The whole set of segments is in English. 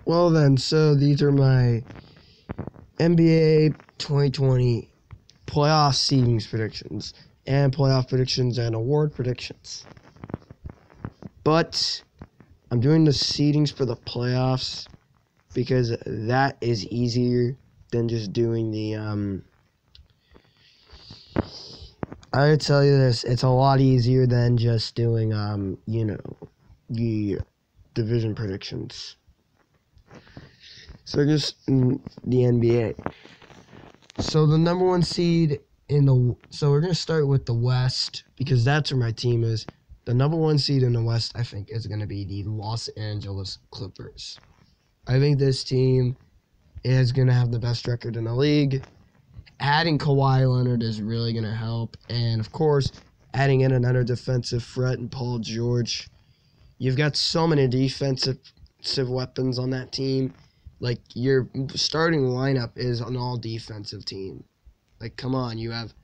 Well then, so these are my NBA 2020 playoff seedings predictions and playoff predictions and award predictions. But I'm doing the seedings for the playoffs because that is easier than just doing the I would tell you this, it's a lot easier than just doing the division predictions. So just the NBA. So the number one seed so we're gonna start with the West because that's where my team is. The number one seed in the West, I think, is gonna be the Los Angeles Clippers. I think this team is gonna have the best record in the league. Adding Kawhi Leonard is really gonna help, and of course, adding in another defensive threat in Paul George. You've got so many defensive weapons on that team. Like, your starting lineup is an all-defensive team. Like, come on, you have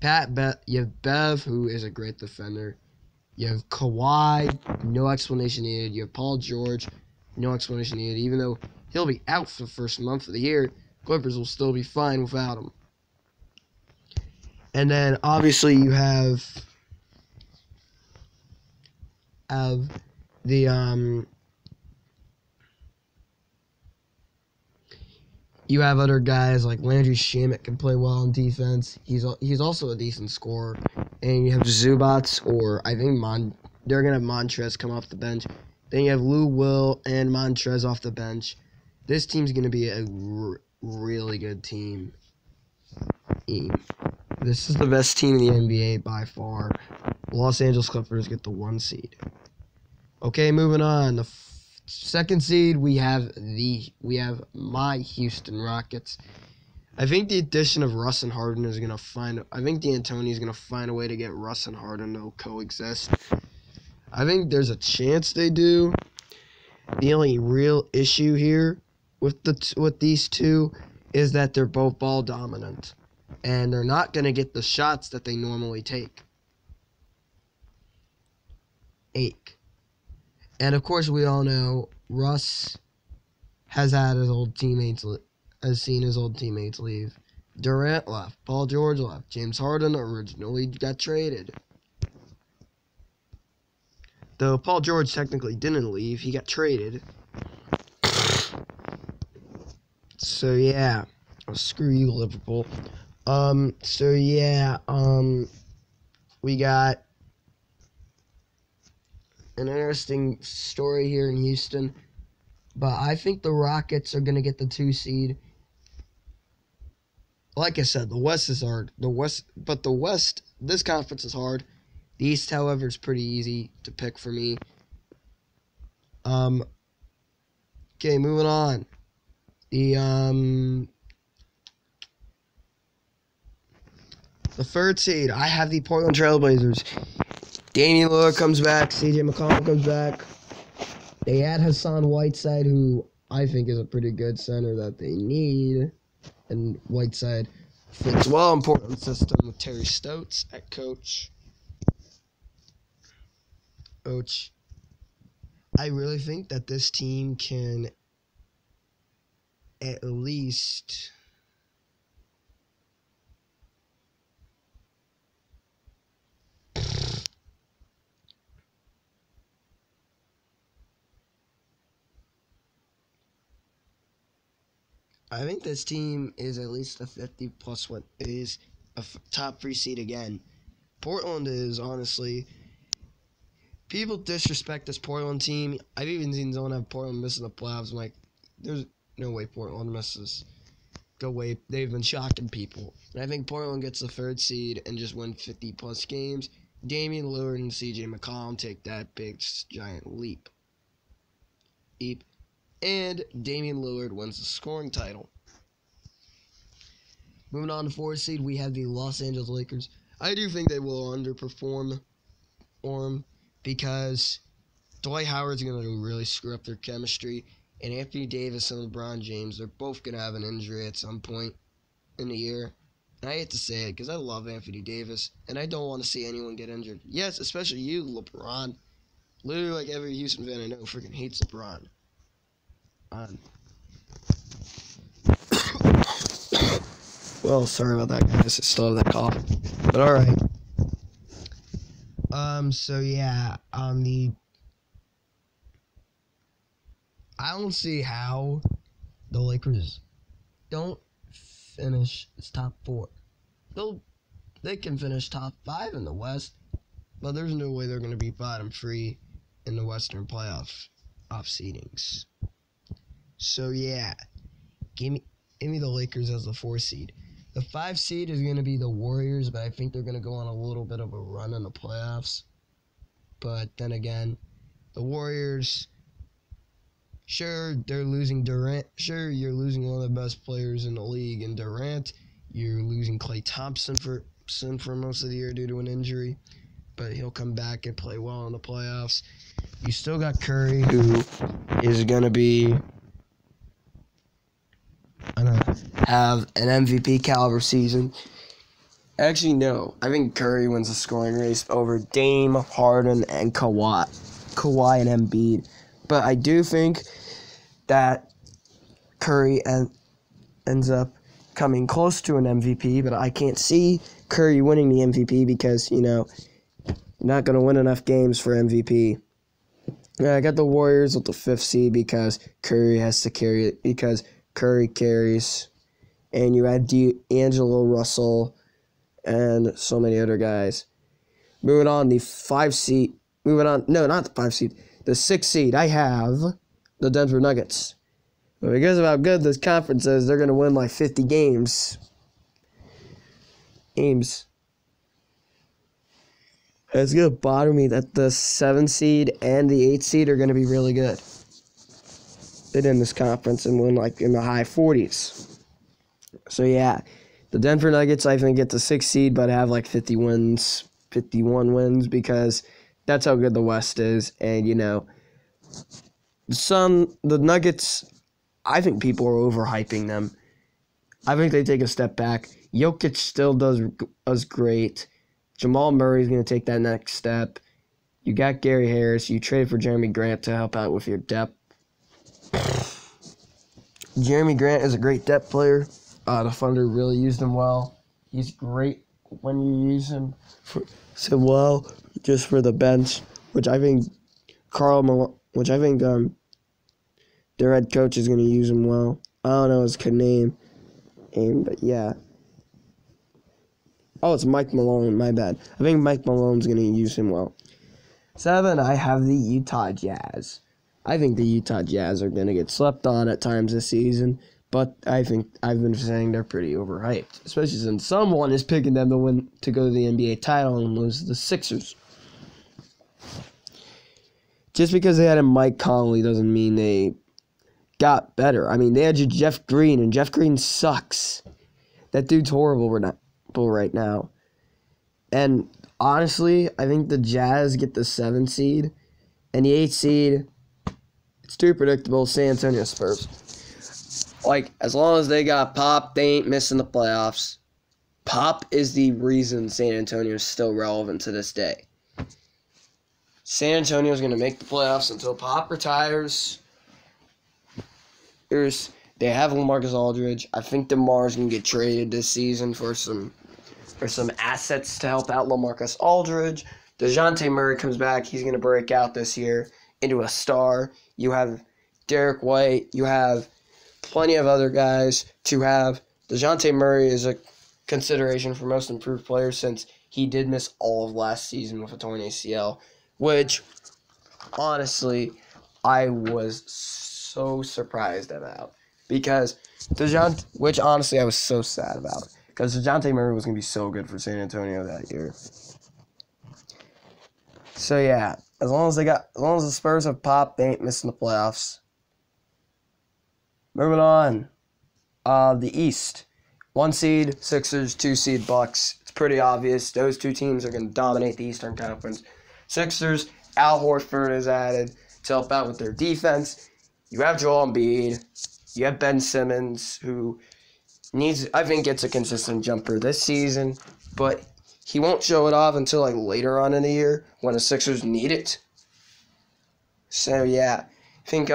you have Bev, who is a great defender. You have Kawhi, no explanation needed. You have Paul George, no explanation needed. Even though he'll be out for the first month of the year, Clippers will still be fine without him. And then, obviously, you have you have other guys like Landry Shamet can play well on defense. He's also a decent scorer. And you have Zubats, or I think they're going to have Montrez come off the bench. Then you have Lou Will and Montrez off the bench. This team's going to be a really good team. This is the best team in the NBA by far. Los Angeles Clippers get the 1 seed. Okay, moving on. The second seed, we have my Houston Rockets. I think the addition of Russ and Harden is going to I think D'Antoni is going to find a way to get Russ and Harden to coexist. I think there's a chance they do. The only real issue here with these two is that they're both ball dominant, and they're not going to get the shots that they normally take. And of course, we all know Russ has seen his old teammates leave. Durant left. Paul George left. James Harden originally got traded. Though Paul George technically didn't leave, he got traded. So yeah, screw you, Liverpool. We got an interesting story here in Houston, but I think the Rockets are going to get the 2 seed. Like I said, the West is hard. This conference is hard. The East, however, is pretty easy to pick for me. Okay, moving on. The 3rd seed, I have the Portland Trailblazers. Damian Lillard comes back. CJ McCollum comes back. They add Hassan Whiteside, who I think is a pretty good center that they need. And Whiteside fits well in Portland's system with Terry Stotts at coach. I really think that this team can at least I think this team is at least a 50 plus what is a top 3 seed again. Portland is, honestly, people disrespect this Portland team. I've even seen someone have Portland missing the playoffs. I'm like, there's no way Portland misses. Go away. They've been shocking people. And I think Portland gets the 3rd seed and just win 50 plus games. Damian Lillard and CJ McCollum take that big giant leap. And Damian Lillard wins the scoring title. Moving on to 4th seed, we have the Los Angeles Lakers. I do think they will underperform because Dwight Howard's going to really screw up their chemistry, and Anthony Davis and LeBron James, they're both going to have an injury at some point in the year. And I hate to say it because I love Anthony Davis, and I don't want to see anyone get injured. Yes, especially you, LeBron. Literally, like every Houston fan I know freaking hates LeBron. on. Well, sorry about that, guys. I still have that cough. But alright. So yeah, I don't see how the Lakers don't finish as top 4. They can finish top 5 in the West, but there's no way they're going to be bottom 3 in the Western playoff seedings. So yeah, give me the Lakers as the 4 seed. The 5 seed is going to be the Warriors, but I think they're going to go on a little bit of a run in the playoffs. But then again, the Warriors, sure, they're losing Durant. Sure, you're losing one of the best players in the league in Durant. You're losing Klay Thompson for most of the year due to an injury, but he'll come back and play well in the playoffs. You still got Curry, who is going to have an MVP caliber season. Actually, no. I think Curry wins the scoring race over Dame, Harden, and Kawhi and Embiid. But I do think that Curry ends up coming close to an MVP, but I can't see Curry winning the MVP because, you're not going to win enough games for MVP. I got the Warriors with the 5th seed because Curry has to carry it, because Curry carries. And you add D'Angelo Russell and so many other guys. Moving on, the 5 seed. No, not the 5 seed. The 6th seed, I have the Denver Nuggets. But because of how good this conference is, they're going to win like 50 games. It's going to bother me that the 7th seed and the 8th seed are going to be really good. They're in this conference and win like in the high 40s. So yeah, the Denver Nuggets, I think, get the 6th seed, but have like 51 wins, because that's how good the West is. And, the Nuggets, I think people are overhyping them. I think they take a step back. Jokic still does great. Jamal Murray's going to take that next step. You got Gary Harris. You traded for Jeremy Grant to help out with your depth. Jeremy Grant is a great depth player. The Thunder really used him well. He's great when you use him just for the bench, which I think their head coach is going to use him well. I don't know his name, but yeah. Oh, it's Mike Malone, my bad. I think Mike Malone's going to use him well. 7, I have the Utah Jazz. I think the Utah Jazz are going to get slept on at times this season, but I think I've been saying they're pretty overhyped, especially since someone is picking them to go to the NBA title and lose to the Sixers. Just because they had a Mike Conley doesn't mean they got better. I mean, they had Jeff Green, and Jeff Green sucks. That dude's horrible right now. And honestly, I think the Jazz get the 7th seed, and the 8th seed, it's too predictable, San Antonio Spurs. Like, as long as they got Pop, they ain't missing the playoffs. Pop is the reason San Antonio is still relevant to this day. San Antonio is going to make the playoffs until Pop retires. They have LaMarcus Aldridge. I think DeMar is going to get traded this season for some assets to help out LaMarcus Aldridge. DeJounte Murray comes back. He's going to break out this year into a star. You have Derek White. You have plenty of other guys to have. DeJounte Murray is a consideration for most improved players since he did miss all of last season with a torn ACL, which, honestly, I was so surprised about. Which, honestly, I was so sad about. Because DeJounte Murray was going to be so good for San Antonio that year. So, yeah, as long as the Spurs have Pop, they ain't missing the playoffs. Moving on. The East. 1 seed, Sixers, 2 seed, Bucks. It's pretty obvious. Those 2 teams are going to dominate the Eastern Conference. Sixers, Al Horford is added to help out with their defense. You have Joel Embiid. You have Ben Simmons, who gets a consistent jumper this season, but he won't show it off until later on in the year when the Sixers need it. So yeah, I think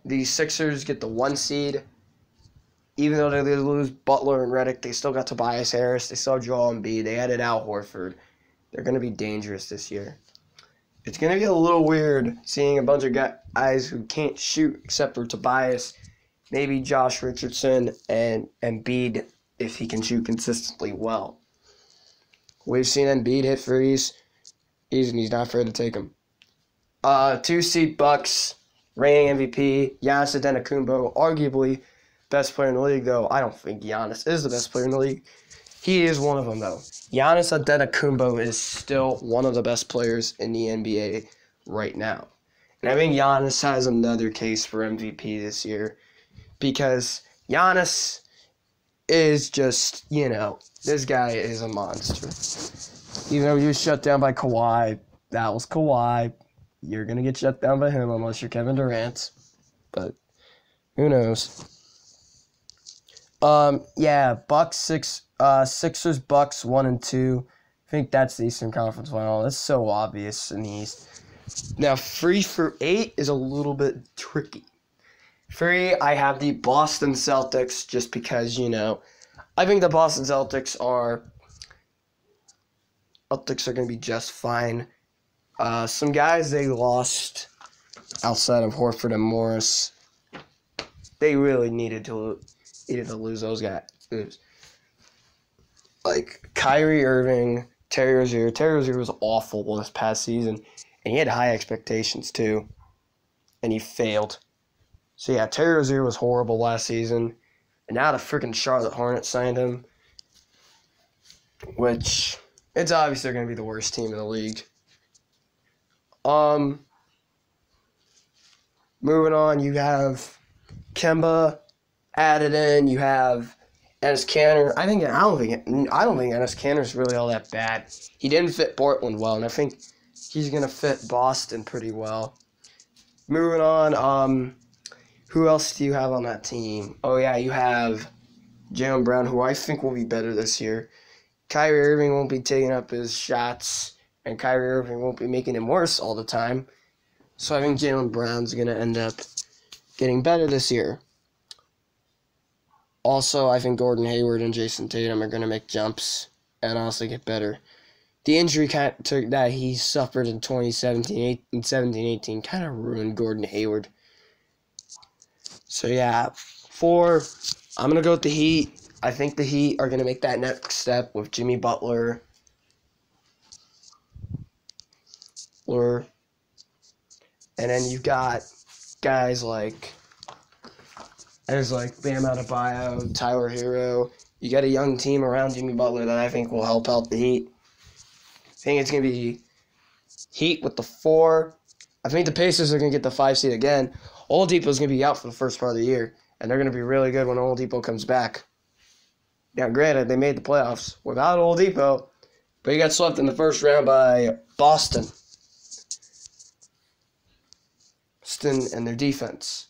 the Sixers get the 1 seed. Even though they lose Butler and Redick, they still got Tobias Harris. They still have Joel Embiid. They added Al Horford. They're going to be dangerous this year. It's going to be a little weird seeing a bunch of guys who can't shoot except for Tobias, maybe Josh Richardson, and Embiid if he can shoot consistently well. We've seen Embiid hit threes. He's not afraid to take them. 2 seed Bucks, reigning MVP, Giannis Antetokounmpo, arguably best player in the league, though I don't think Giannis is the best player in the league. He is one of them, though. Giannis Antetokounmpo is still one of the best players in the NBA right now. And I think Giannis has another case for MVP this year because Giannis is just, this guy is a monster. Even though he was shut down by Kawhi, that was Kawhi. You're going to get shut down by him unless you're Kevin Durant. But who knows? Sixers, Bucks, 1 and 2. I think that's the Eastern Conference Final. That's so obvious in the East. Now, 3 through 8 is a little bit tricky. 3, I have the Boston Celtics just because, I think the Boston Celtics are going to be just fine. Some guys they lost outside of Horford and Morris, they really needed to lose those guys. Like Kyrie Irving, Terry Rozier. Terry Rozier was awful this past season, and he had high expectations too, and he failed. So yeah, Terry Rozier was horrible last season, and now the freaking Charlotte Hornets signed him, which it's obviously going to be the worst team in the league. Moving on, you have Kemba added in. You have Enes Kanter. I don't think Enes Kanter is really all that bad. He didn't fit Portland well, and I think he's gonna fit Boston pretty well. Moving on, who else do you have on that team? Oh yeah, you have Jaylen Brown, who I think will be better this year. Kyrie Irving won't be taking up his shots, and Kyrie Irving won't be making him worse all the time. So I think Jaylen Brown's gonna end up getting better this year. Also, I think Gordon Hayward and Jason Tatum are going to make jumps and also get better. The injury that he suffered in 2017-18 kind of ruined Gordon Hayward. So, yeah, 4, I'm going to go with the Heat. I think the Heat are going to make that next step with Jimmy Butler. And then you've got guys like Bam Adebayo, Tyler Hero. You got a young team around Jimmy Butler that I think will help out the Heat. I think it's going to be Heat with the 4. I think the Pacers are going to get the 5 seed again. Oladipo is going to be out for the first part of the year, and they're going to be really good when Oladipo comes back. Now, granted, they made the playoffs without Oladipo, but he got swept in the first round by Boston and their defense.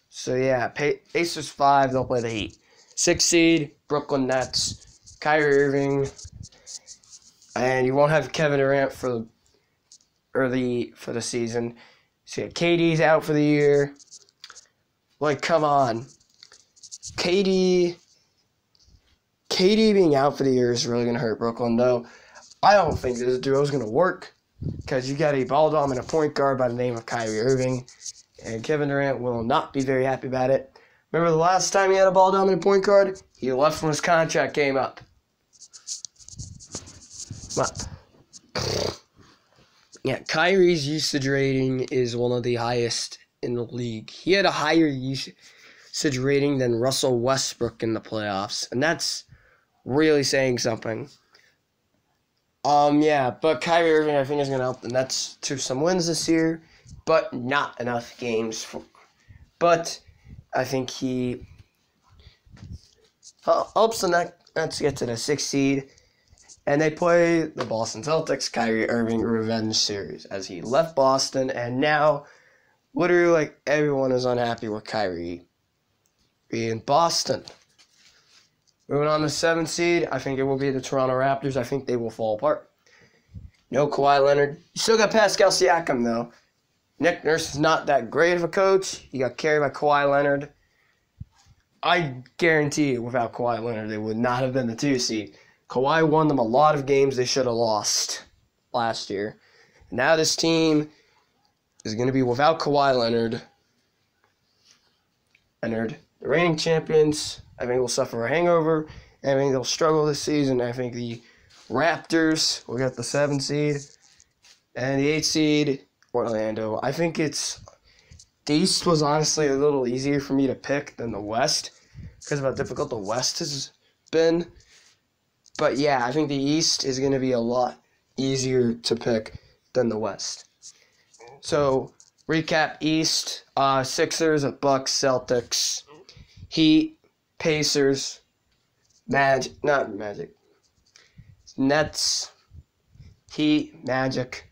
So, yeah, Pacers 5, they'll play the Heat. 6 seed, Brooklyn Nets, Kyrie Irving, and you won't have Kevin Durant for the season. So, yeah, KD's out for the year. Like, come on. KD being out for the year is really going to hurt Brooklyn, though. I don't think this duo is going to work because you got a ball-dominant point guard by the name of Kyrie Irving. And Kevin Durant will not be very happy about it. Remember the last time he had a ball-dominant point guard? He left when his contract came up. Yeah, Kyrie's usage rating is one of the highest in the league. He had a higher usage rating than Russell Westbrook in the playoffs. And that's really saying something. But Kyrie Irving, I think, is going to help the Nets to some wins this year. But not enough games. But I think he helps the Nets get to the 6th seed. And they play the Boston Celtics, Kyrie Irving revenge series. As he left Boston, and now literally everyone is unhappy with Kyrie in Boston. Moving on to 7th seed, I think it will be the Toronto Raptors. I think they will fall apart. No Kawhi Leonard. You still got Pascal Siakam, though. Nick Nurse is not that great of a coach. He got carried by Kawhi Leonard. I guarantee you, without Kawhi Leonard, they would not have been the 2 seed. Kawhi won them a lot of games they should have lost last year. Now this team is going to be without Kawhi Leonard. The reigning champions, I think, will suffer a hangover. I think they'll struggle this season. I think the Raptors will get the 7 seed. And the 8 seed, Orlando. I think the East was honestly a little easier for me to pick than the West because of how difficult the West has been. But yeah, I think the East is going to be a lot easier to pick than the West. So, recap: East, Sixers, Bucks, Celtics, Heat, Pacers, Nets, Heat, Magic.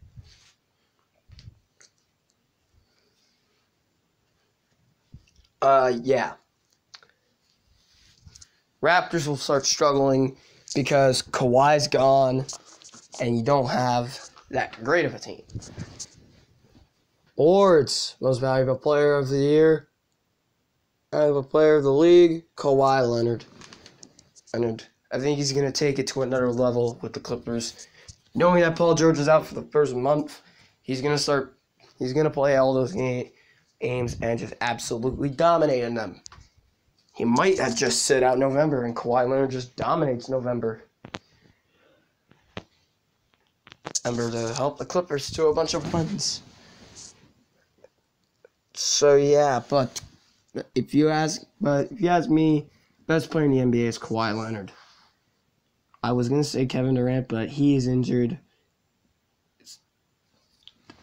Yeah. Raptors will start struggling because Kawhi's gone and you don't have that great of a team. Or it's most valuable player of the year, valuable player of the league, Kawhi Leonard. And I think he's going to take it to another level with the Clippers. Knowing that Paul George is out for the first month, he's going to play all those games and just absolutely dominating them. He might have just sit out November, and Kawhi Leonard just dominates November. Remember to help the Clippers to a bunch of wins. So yeah, but if you ask me, best player in the NBA is Kawhi Leonard. I was gonna say Kevin Durant, but he is injured.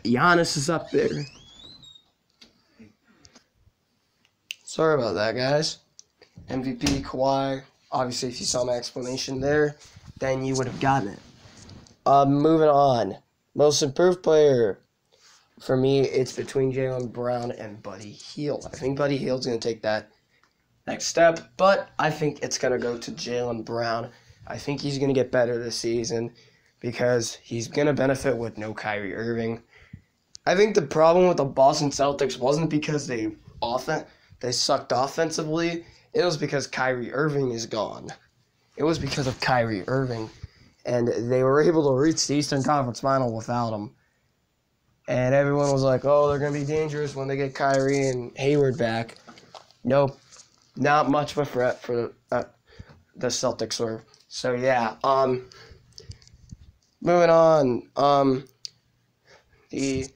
Giannis is up there. Sorry about that, guys. MVP, Kawhi. Obviously, if you saw my explanation there, then you would have gotten it. Moving on. Most improved player. For me, it's between Jaylen Brown and Buddy Hield. I think Buddy Hield's going to take that next step, but I think it's going to go to Jaylen Brown. I think he's going to get better this season because he's going to benefit with no Kyrie Irving. I think the problem with the Boston Celtics wasn't because they sucked offensively. It was because Kyrie Irving is gone. It was because of Kyrie Irving. And they were able to reach the Eastern Conference Final without him. And everyone was like, oh, they're going to be dangerous when they get Kyrie and Hayward back. Nope. Not much of a threat for the Celtics were. So, yeah. Moving on. The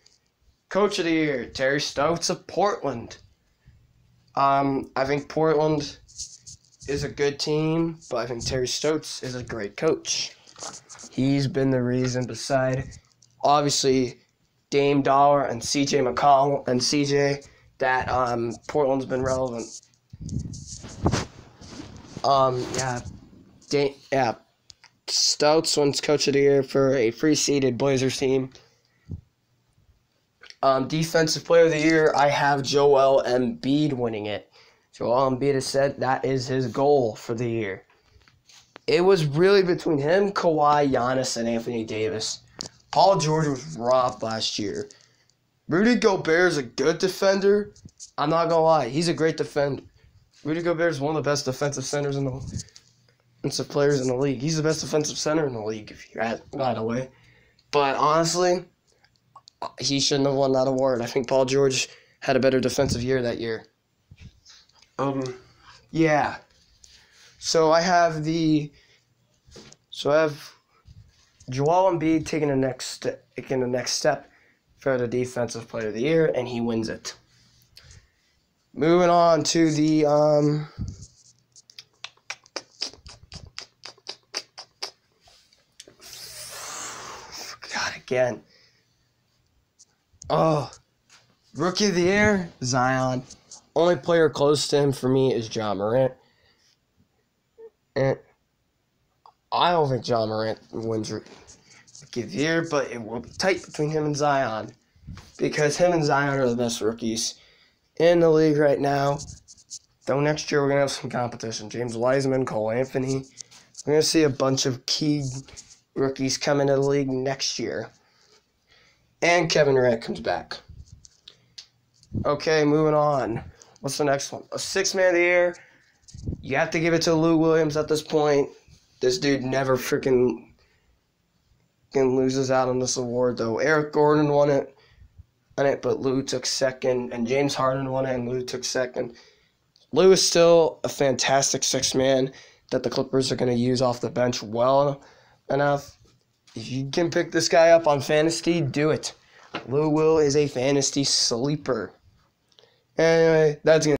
coach of the year, Terry Stotts of Portland. I think Portland is a good team, but I think Terry Stotts is a great coach. He's been the reason, beside, obviously, Dame Dollar and C.J. McCollum and C.J., that Portland's been relevant. Stotts wins Coach of the Year for a free-seeded Blazers team. Defensive Player of the Year, I have Joel Embiid winning it. Joel Embiid has said that is his goal for the year. It was really between him, Kawhi, Giannis, and Anthony Davis. Paul George was robbed last year. Rudy Gobert is a good defender. I'm not going to lie. He's a great defender. Rudy Gobert is one of the best defensive players in the league. He's the best defensive center in the league, if you ask, by the way. But honestly, he shouldn't have won that award. I think Paul George had a better defensive year that year. Yeah. So I have Joel Embiid taking the next step for the Defensive Player of the Year, and he wins it. Moving on to the again. Oh, Rookie of the Year, Zion. Only player close to him for me is Ja Morant. And I don't think Ja Morant wins Rookie of the Year, but it will be tight between him and Zion. Because him and Zion are the best rookies in the league right now. Though next year we're going to have some competition. James Wiseman, Cole Anthony. We're going to see a bunch of key rookies come into the league next year. And Kevin Durant comes back. Okay, moving on. What's the next one? A sixth man of the year. You have to give it to Lou Williams at this point. This dude never freaking loses out on this award, though. Eric Gordon won it, but Lou took second, and James Harden won it, and Lou took second. Lou is still a fantastic sixth man that the Clippers are going to use off the bench well enough. If you can pick this guy up on fantasy, do it. Lou Will is a fantasy sleeper. Anyway, that's going to